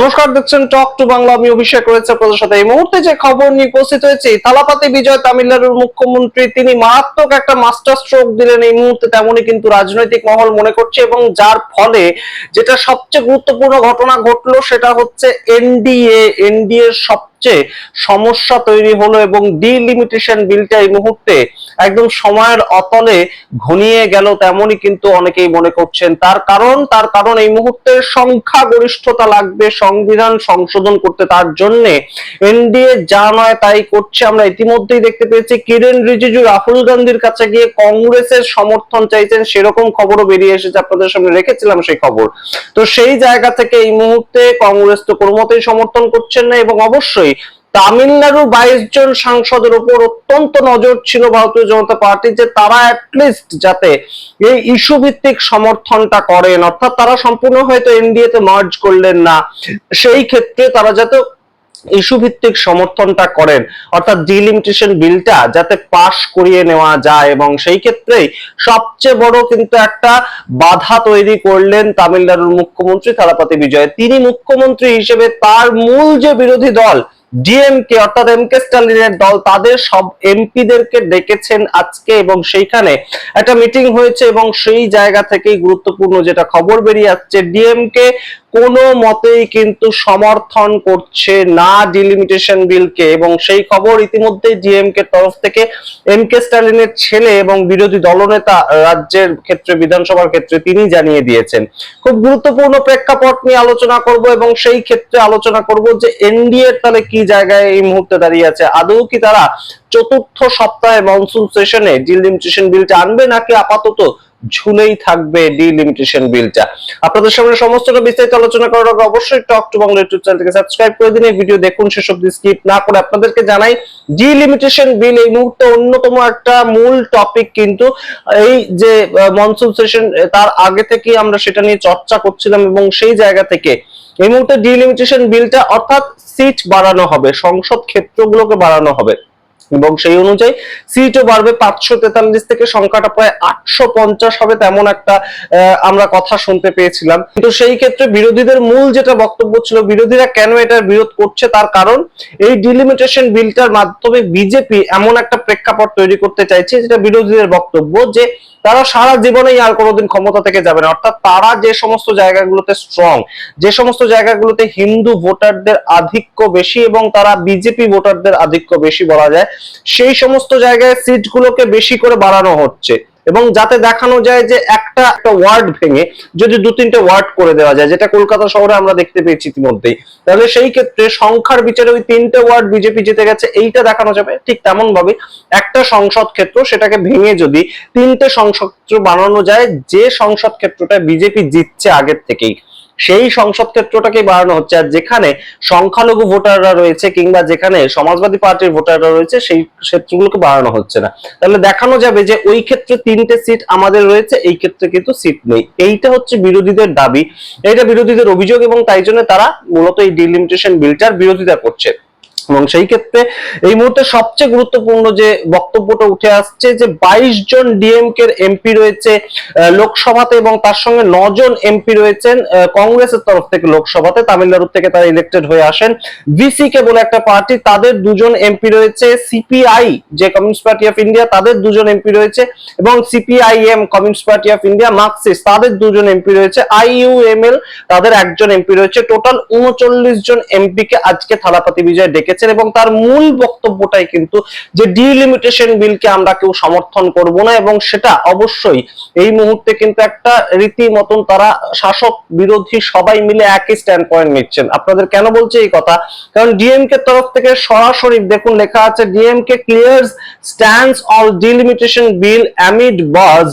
নমস্কার, দেখছেন talk to Bangla. আমি অভিষেক রয়েছে আপনাদের সাথে। এই মুহূর্তে যে খবর নিয়ে উপস্থিত হয়েছে, থালাপাতি বিজয় তামিলনাড়ুর মুখ্যমন্ত্রী তিনি মারাত্মক একটা মাস্টার স্ট্রোক দিলেন এই মুহূর্তে, তেমনই কিন্তু রাজনৈতিক মহল মনে করছে। এবং যার ফলে যেটা সবচেয়ে গুরুত্বপূর্ণ ঘটনা ঘটলো সেটা হচ্ছে এনডিএ সবচেয়ে সমস্যা তৈরি হলো এবং ডিলিমিটেশন বিলটা এই মুহূর্তে একদম সময়ের অতলে ঘনিয়ে গেল, তেমনই কিন্তু অনেকেই মনে করছেন। তার কারণ এই মুহূর্তে সংখ্যাগরিষ্ঠতা লাগবে সংবিধান সংশোধন করতে। তার জন্য এনডিএ যা নয় তাই করছে। আমরা ইতিমধ্যেই দেখতে পেয়েছি কিরেন রিজিজু রাহুল গান্ধীর কাছে গিয়ে কংগ্রেসের সমর্থন চাইছেন, সেরকম খবরও বেরিয়ে এসেছে, আপনাদের সামনে রেখেছিলাম সেই খবর। তো সেই জায়গা থেকে এই মুহূর্তে কংগ্রেস তো কোনো মতেই সমর্থন করছেন না এবং অবশ্যই তামিলনাড়ুর 22 জন সাংসদের উপর অত্যন্ত নজর ছিল ভারতীয় জনতা পার্টি, যে তারা অ্যাটলিস্ট যাতে এই ইস্যু ভিত্তিক সমর্থনটা করেন, অর্থাৎ তারা সম্পূর্ণ হয়তো এনডিএ তে মার্জ করলেন না, সেই ক্ষেত্রে তারা যাতে ইস্যু ভিত্তিক সমর্থনটা করেন, অর্থাৎ ডিলিমিটেশন বিলটা যাতে পাশ করিয়ে নেওয়া যায়। এবং সেই ক্ষেত্রেই সবচেয়ে বড় কিন্তু একটা বাধা তৈরি করলেন তামিলনাড়ুর মুখ্যমন্ত্রী থালাপাতি বিজয়। তিনি মুখ্যমন্ত্রী হিসেবে তার মূল যে বিরোধী দল ডিএমকে অর্থাৎ এমকে স্টালিনের দল, তাদের সব এমপিদেরকে ডেকেছেন আজকে এবং সেইখানে একটা মিটিং হয়েছে। এবং সেই জায়গা থেকেই গুরুত্বপূর্ণ যেটা খবর বেরিয়ে আসছে, ডিএমকে কোনো মতেই কিন্তু সমর্থন করছে না ডিলিমিটেশন বিলকে। এবং সেই খবর ইতিমধ্যেই ডিএমকে তরফ থেকে এমকে স্টালিনের ছেলে এবং বিরোধী দলনেতা রাজ্যের ক্ষেত্রে বিধানসভার ক্ষেত্রে তিনি জানিয়ে দিয়েছেন। খুব গুরুত্বপূর্ণ প্রেক্ষাপট নিয়ে আলোচনা করব এবং সেই ক্ষেত্রে আলোচনা করব যে এনডিএ তাহলে কি জায়গায় এই মুহূর্তে দাঁড়িয়ে আছে, আদৌ কি তারা চতুর্থ সপ্তাহে মনসুন সেশনে ডিলিমিটেশন বিলটা আনবে নাকি আপাতত ঝুলেই থাকবে ডিলিমিটেশন বিলটা। আপনাদের সামনে সমস্তটা বিস্তারিত আলোচনা করার আগে অবশ্যই টক টু বাংলা ইউটিউব চ্যানেলকে সাবস্ক্রাইব করে দিন, এই ভিডিও দেখুন শেষ অবধি স্কিপ না করে। আপনাদেরকে জানাই ডিলিমিটেশন বিল এই মুহূর্তে অন্যতম একটা মূল টপিক, কিন্তু এই যে মনসুন সেশন তার আগে থেকে আমরা সেটা নিয়ে চর্চা করছিলাম এবং সেই জায়গা থেকে এই মুহূর্তে ডিলিমিটেশন বিলটা অর্থাৎ সিট বাড়ানো হবে, সংসদ ক্ষেত্রগুলোকে বাড়ানো হবে এবং সেই অনুযায়ী সিটও বাড়বে। 543 থেকে সংখ্যাটা প্রায় 850 হবে, তেমন একটা আমরা কথা শুনতে পেয়েছিলাম। কিন্তু সেই ক্ষেত্রে বিরোধীদের মূল যেটা বক্তব্য ছিল, বিরোধীরা কেন এটার বিরোধ করছে, তার কারণ এই ডিলিমিটেশন বিলটার মাধ্যমে বিজেপি এমন একটা প্রেক্ষাপট তৈরি করতে চাইছে, যেটা বিরোধীদের বক্তব্য যে তারা সারা জীবনেই আর কোনোদিন ক্ষমতা থেকে যাবে না। অর্থাৎ তারা যে সমস্ত জায়গাগুলোতে স্ট্রং, যে সমস্ত জায়গাগুলোতে হিন্দু ভোটারদের আধিক্য বেশি এবং তারা বিজেপি ভোটারদের আধিক্য বেশি বলা যায়, সেই সমস্ত জায়গায় সিটগুলোকে বেশি করে বাড়ানো হচ্ছে এবং যাতে দেখানো যায় যে একটা ওয়ার্ড ভেঙে যদি 2-3টে ওয়ার্ড করে দেওয়া যায়, যেটা কলকাতা শহরে আমরা দেখতে পেয়েছি ইতিমধ্যেই, তাহলে সেই ক্ষেত্রে সংখ্যার বিচারে ওই 3টে ওয়ার্ড বিজেপি জিতে গেছে এইটা দেখানো যাবে। ঠিক তেমন ভাবে একটা সংসদ ক্ষেত্র সেটাকে ভেঙে যদি 3টে সংসদ ক্ষেত্র বানানো যায়, যে সংসদ ক্ষেত্রটা বিজেপি জিতছে আগের থেকেই, সেই সংসদ ক্ষেত্রটাকে বাড়ানো হচ্ছে। আর যেখানে সংখ্যালঘু ভোটাররা রয়েছে কিংবা যেখানে সমাজবাদী পার্টির ভোটাররা রয়েছে, সেই ক্ষেত্রগুলোকে বাড়ানো হচ্ছে না। তাহলে দেখানো যাবে যে ওই ক্ষেত্রে 3টে সিট আমাদের রয়েছে, এই ক্ষেত্রে কিন্তু সিট নেই। এইটা হচ্ছে বিরোধীদের দাবি, এটা বিরোধীদের অভিযোগ এবং তাই জন্য তারা মূলত এই ডিলিমিটেশন বিলটার বিরোধিতা করছে। এবং সেই ক্ষেত্রে এই মুহূর্তে সবচেয়ে গুরুত্বপূর্ণ যে বক্তব্যটা উঠে আসছে যে 22 জন ডিএমকে এর এমপি রয়েছে লোকসভাতে এবং তার সঙ্গে 9 জন এমপি রয়েছেন কংগ্রেসের তরফ থেকে লোকসভাতে, তামিলনাড়ু থেকে তারা ইলেক্টেড হয়ে আসেন। ভিসিকে বলে একটা পার্টি, তাদের 2 জন এমপি রয়েছে। সিপিআই যে কমিউনিস্ট পার্টি অফ ইন্ডিয়া, তাদের 2 জন এমপি রয়েছে এবং CPIM communist party of India Marxist, তাদের 2 জন এমপি রয়েছে। আইইউএমএল তাদের 1 জন এমপি রয়েছে। টোটাল 39 জন এমপি কে আজকে থালাপাতি বিজয় ডেকে এবং তার মূল বক্তব্যটাই কিন্তু যে ডিলিমিটেশন বিলকে আমরা কেউ সমর্থন করব না এবং সেটা অবশ্যই এই মুহূর্তে কিন্তু একটা রীতি মতন তারা শাসক বিরোধী সবাই মিলে একই স্ট্যান্ড পয়েন্ট নিচ্ছেন। আপনাদের কেন বলছে এই কথা, কারণ ডিএমকে তরফ থেকে সরাসরি দেখুন লেখা আছে DMK ক্লিয়ার্স stands on delimitation bill amid বাজ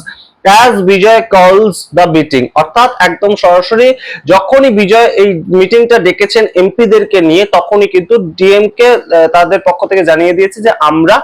as বিজয় কলস দ্য মিটিং। অর্থাৎ একদম সরাসরি যখনই বিজয় এই মিটিংটা ডেকেছেন এমপিদেরকে নিয়ে, তখনই কিন্তু ডিএমকে তাদের পক্ষ থেকে জানিয়ে দিয়েছে যে আমরা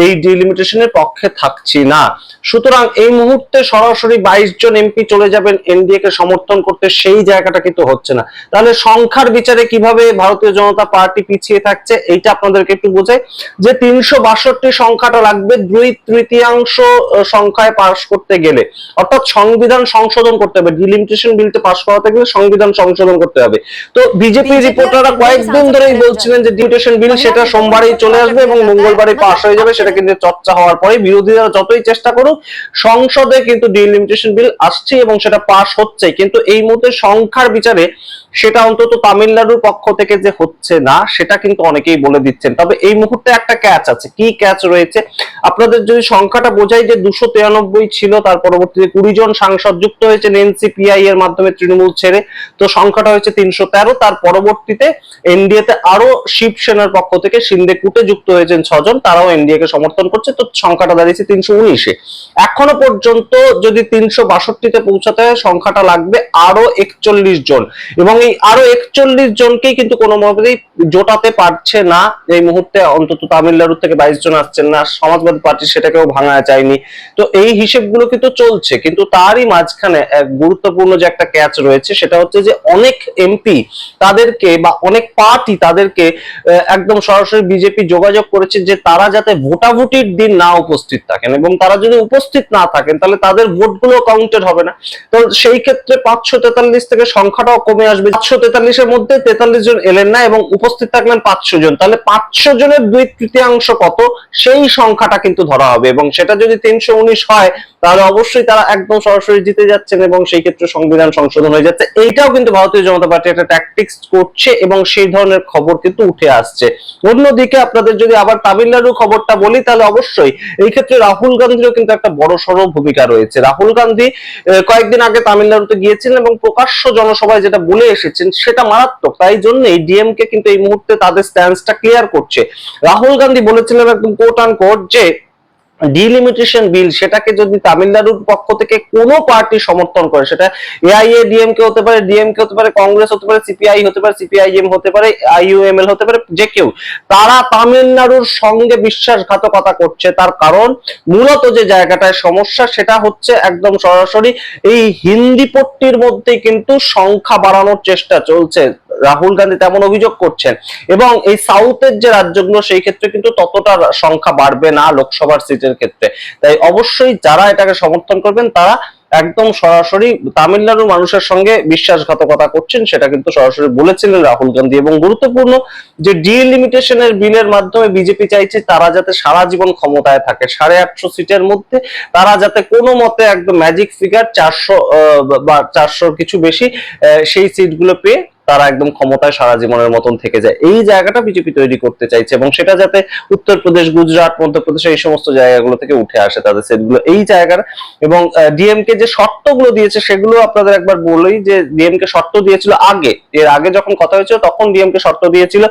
এই ডিলিমিটেশনের পক্ষে থাকছি না। সুতরাং এই মুহূর্তে সরাসরি 22 জন এমপি চলে যাবেন এনডিএ কে সমর্থন করতে, সেই জায়গাটা কিন্তু হচ্ছে না। তাহলে সংখ্যার বিচারে কিভাবে ভারতীয় জনতা পার্টি পিছিয়ে থাকছে এইটা আপনাদেরকে একটু বোঝাই, যে 362 সংখ্যাটা লাগবে 2/3 সংখ্যায় পাস করতে গেলে গেলে, অর্থাৎ সংবিধান সংশোধন করতে হবে। ডিলিমিটেশন বিলটা পাস করাতে গেলে সংবিধান সংশোধন করতে হবে। তো বিজেপি রিপোর্টাররা কয়েকদিন ধরেই বলছিলেন যে ডিলিমিটেশন বিল সেটা সোমবারই চলে আসবে এবং মঙ্গলবারই পাস হয়ে যাবে, সেটা কিন্তু চর্চা হওয়ার পরে বিরোধীরা যতই চেষ্টা করুক সংসদে কিন্তু ডিলিমিটেশন বিল আসছে এবং সেটা পাস হচ্ছে, কিন্তু এই মুহূর্তে সংখ্যার বিচারে সেটা অন্তত তামিলনাড়ুর পক্ষ থেকে যে হচ্ছে না সেটা কিন্তু অনেকেই বলে দিচ্ছেন। তবে এই মুহূর্তে একটা ক্যাচ আছে। কি ক্যাচ রয়েছে আপনাদের যদি সংখ্যাটা বোঝাই, যে 293 ছিল, তার পরবর্তীতে 20 জন সাংসদ যুক্ত হয়েছেন এনসিপিআই এর মাধ্যমে তৃণমূল ছেড়ে, তো সংখ্যাটা হয়েছে 313। তার পরবর্তীতে এনডিএ তে আরো শিবসেনার পক্ষ থেকে শিন্দে কুটে যুক্ত হয়েছেন 6 জন, তারাও এনডিএ কে সমর্থন করছে, তো সংখ্যাটা দাঁড়িয়েছে 319-এ। এখনো পর্যন্ত যদি 362-তে পৌঁছাতে হয় সংখ্যাটা লাগবে আরো 41 জন, এবং এই আরো 41 জনকেই কিন্তু কোনো মতেই জোটাতে পারছে না এই মুহূর্তে। অন্তত তামিলনাড়ু থেকে 22 জন আসছেন না, সমাজবাদী পার্টি সেটাকেও ভাঙা চায়নি। তো এই হিসেবগুলো কিন্তু চলছে, কিন্তু তারই মাঝখানে এক গুরুত্বপূর্ণ যে একটা ক্যাচ রয়েছে সেটা হচ্ছে যে অনেক এমপি তাদেরকে বা অনেক পার্টি তাদেরকে একদম সরাসরি বিজেপি যোগাযোগ করেছে যে তারা যাতে ভোটাভুটির দিন না উপস্থিত থাকেন, এবং তারা যদি উপস্থিত না থাকেন তাহলে তাদের ভোটগুলো কাউন্টেড হবে না। তো সেই ক্ষেত্রে 543 থেকে সংখ্যাটাও কমে আসবে। 543-এর মধ্যে 43 জন এলেন না এবং উপস্থিত থাকলেন 500 জন, তাহলে 500 জনের 2/3 কত সেই সংখ্যাটা কিন্তু ধরা হবে, এবং সেটা যদি 319 হয় তাহলে অবশ্যই তারা একদম সরাসরি জিতে যাচ্ছেন এবং সেই ক্ষেত্রে সংবিধান সংশোধন হয়ে যাচ্ছে। এইটাও কিন্তু ভারতীয় জনতা পার্টি একটা ট্যাকটিক্স করছে এবং সেই ধরনের খবর কিন্তু উঠে আসছে। অন্যদিকে আপনাদের যদি আবার তামিলনাড়ু খবরটা বলি তাহলে অবশ্যই এই ক্ষেত্রে রাহুল গান্ধীরও কিন্তু একটা বড়সড় ভূমিকা রয়েছে। রাহুল গান্ধী কয়েকদিন আগে তামিলনাড়ুতে গিয়েছেন এবং প্রকাশ্য জনসভায় যেটা বলে এসেছেন সেটা মারাত্মক, তাই জন্যই ডিএমকে কিন্তু এই মুহূর্তে তাদের স্ট্যান্সটা ক্লিয়ার করছে। রাহুল গান্ধী বলেছিলেন একদম কোট আন কোট যে ডিলিমিটেশন বিল সেটাকে যদি তামিলনাড়ুর পক্ষ থেকে কোনো পার্টি সমর্থন করে, সেটা এআইএ ডিএমকে হতে পারে, ডিএমকে হতে পারে, কংগ্রেস হতে পারে, সিপিআই হতে পারে, সিপিআইএম হতে পারে, আইইউএমএল হতে পারে, যে কেউ, তারা তামিলনাড়ুর সঙ্গে বিশ্বাসঘাতকতা করছে। তার কারণ মূলত যে জায়গাটায় সমস্যা সেটা হচ্ছে একদম সরাসরি এই হিন্দি পট্টির মধ্যে কিন্তু সংখ্যা বাড়ানোর চেষ্টা চলছে, রাহুল গান্ধী তেমন অভিযোগ করছেন, এবং এই সাউথের যে রাজ্যগুলো সেই ক্ষেত্রে কিন্তু ততটা সংখ্যা বাড়বে না লোকসভার সিটের ক্ষেত্রে। তাই অবশ্যই যারা এটাকে সমর্থন করবেন তারা একদম সরাসরি তামিলনাড়ুর মানুষের সঙ্গে বিশ্বাসঘাতকতা করছেন, সেটা কিন্তু সরাসরি বলেছিলেন রাহুল গান্ধী। এবং গুরুত্বপূর্ণ যে ডিলিমিটেশনের বিলের মাধ্যমে বিজেপি চাইছে তারা যাতে সারা জীবন ক্ষমতায় থাকে, 850 সিটের মধ্যে তারা যাতে কোনো মতে একদম ম্যাজিক ফিগার 400 বা 400 কিছু বেশি সেই সিটগুলো পেয়ে তারা একদম ক্ষমতায় সারা জীবনের মতন থেকে যায়, এই জায়গাটা বিজেপি তৈরি করতে চাইছে, এবং সেটা যাতে উত্তরপ্রদেশ, গুজরাট, মধ্যপ্রদেশ এই সমস্ত জায়গাগুলো থেকে উঠে আসে তাদের সেটগুলো এই জায়গার। এবং ডিএমকে যে শর্তগুলো দিয়েছে সেগুলো আপনাদের একবার বলেই, যে ডিএমকে শর্ত দিয়েছিল আগে, এর আগে যখন কথা হয়েছিল তখন ডিএমকে শর্ত দিয়েছিল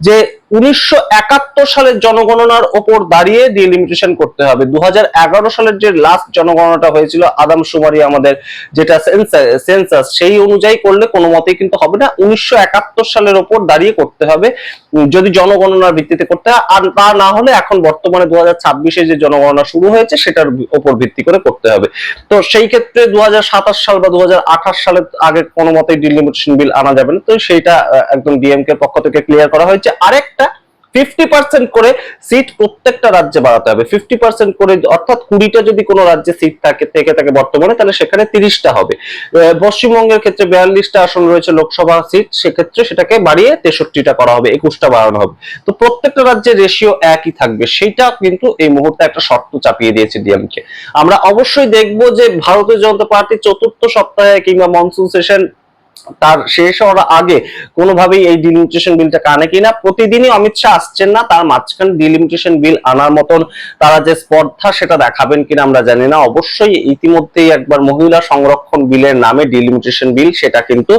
যে 1971 সালের জনগণনার ওপর দাঁড়িয়ে ডিলিমিটেশন করতে হবে। 2011 সালের যে লাস্ট জনগণনাটা হয়েছিল আদমশুমারি আমাদের যেটা সেন্সাস, সেই অনুযায়ী করলে কোনো মতেই কিন্তু হবে না, 1971 সালের ওপর দাঁড়িয়ে করতে হবে যদি জনগণনার ভিত্তিতে করতে হয়, আর তা না হলে এখন বর্তমানে 2026-এ যে জনগণনা শুরু হয়েছে সেটার ওপর ভিত্তি করে করতে হবে। তো সেই ক্ষেত্রে 2027 সাল বা 2028 সালের আগে কোনো মতেই ডিলিমিটেশন বিল আনা যাবে না, তো সেইটা একদম ডিএমকে পক্ষ থেকে ক্লিয়ার করা হয়েছে। আরেকটা 50% করে সিট প্রত্যেকটা রাজ্যে বাড়াতে হবে, 50% করে, অর্থাৎ 20টা যদি কোনো রাজ্যে সিট থাকে বর্তমানে তাহলে সেখানে 30টা হবে। পশ্চিমবঙ্গের ক্ষেত্রে 42টা আসন রয়েছে লোকসভা সিট, সেক্ষেত্রে সেটাকে বাড়িয়ে 63টা করা হবে, 21টা বাড়ানো হবে। তো প্রত্যেকটা রাজ্যের রেশিও একই থাকবে, সেটা কিন্তু এই মুহূর্তে একটা শর্ত চাপিয়ে দিয়েছে ডিএমকে। আমরা অবশ্যই দেখবো যে ভারতীয় জনতা পার্টি চতুর্থ সপ্তাহে কিংবা মনসুন সেশন তার শেষ হওয়ার আগে কোনোভাবেই এই ডিলিমিটেশন বিলটা কানে কিনা। প্রতিদিনই অমিত শাহ আসছেন না, তার মাঝখানে ডিলিমিটেশন বিল আনার মতন তারা যে স্পর্ধা সেটা দেখাবেন কিনা আমরা জানি না। অবশ্যই ইতিমধ্যেই একবার মহিলা সংরক্ষণ বিলের নামে ডিলিমিটেশন বিল সেটা কিন্তু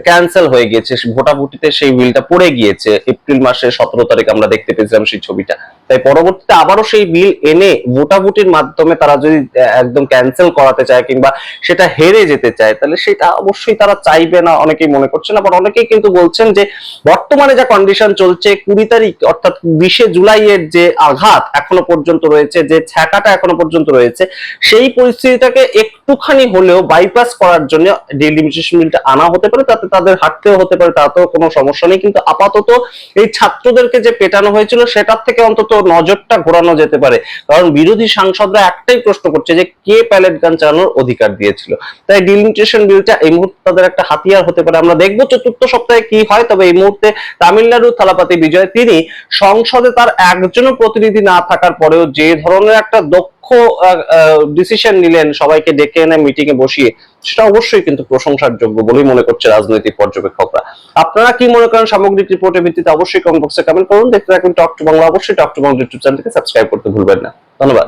ক্যান্সেল হয়ে গিয়েছে, ভোটাভুটিতে সেই বিলটা পড়ে গিয়েছে, এপ্রিল মাসের 17 তারিখ আমরা দেখতে পেয়েছিলাম সেই ছবিটা। তাই পরবর্তীতে আবারও সেই বিল এনে ভোটাভুটির মাধ্যমে তারা যদি একদম ক্যান্সেল করাতে চায় কিংবা সেটা হেরে যেতে চায় তাহলে সেটা অবশ্যই তারা চাইবে না, অনেকেই মনে করছেন। আবার অনেকেই কিন্তু বলছেন যে বর্তমানে যা কন্ডিশন চলছে, 20 তারিখ অর্থাৎ 20শে জুলাইয়ের যে আঘাত এখনো পর্যন্ত রয়েছে, যে ছ্যাঁকাটা এখনো পর্যন্ত রয়েছে, সেই পরিস্থিতিটাকে একটুখানি হলেও বাইপাস করার জন্য ডিলিমিটেশন বিলটা আনা হতে পারে, তাতে তাদের হাঁটতেও হতে পারে, তাতেও কোনো সমস্যা নেই। কিন্তু আপাতত এই ছাত্রদেরকে যে পেটানো হয়েছিল সেটার থেকে অন্তত নজরটা ঘোরানো যেতে পারে, কারণ বিরোধী সাংসদরা একটাই প্রশ্ন করছে যে কে প্যালেট গান চালানোর অধিকার দিয়েছিল। তাই ডিলিমিটেশন বিলটা এই মুহূর্তে তাদের একটা হাতিয়ার হতে পারে। আমরা দেখবো চতুর্থ সপ্তাহে কি হয়। তবে এই মুহূর্তে তামিলনাড়ুর থালাপাতি বিজয় তিনি সংসদে তার একজনও প্রতিনিধি না থাকার পরেও যে ধরনের একটা দক্ষ ডিসিশন নিলেন সবাইকে ডেকে এনে মিটিং এ বসিয়ে, সেটা অবশ্যই কিন্তু প্রশংসার যোগ্য বলেই মনে করছে রাজনৈতিক পর্যবেক্ষকরা। আপনারা কি মনে করেন সামগ্রিক রিপোর্টের ভিত্তিতে অবশ্যই কমেন্ট বক্সে কমেন্ট করুন। দেখতে থাকুন টক টু বাংলা। অবশ্যই টক টু বাংলা ইউটিউব চ্যানেলকে সাবস্ক্রাইব করতে ভুলবেন না। ধন্যবাদ।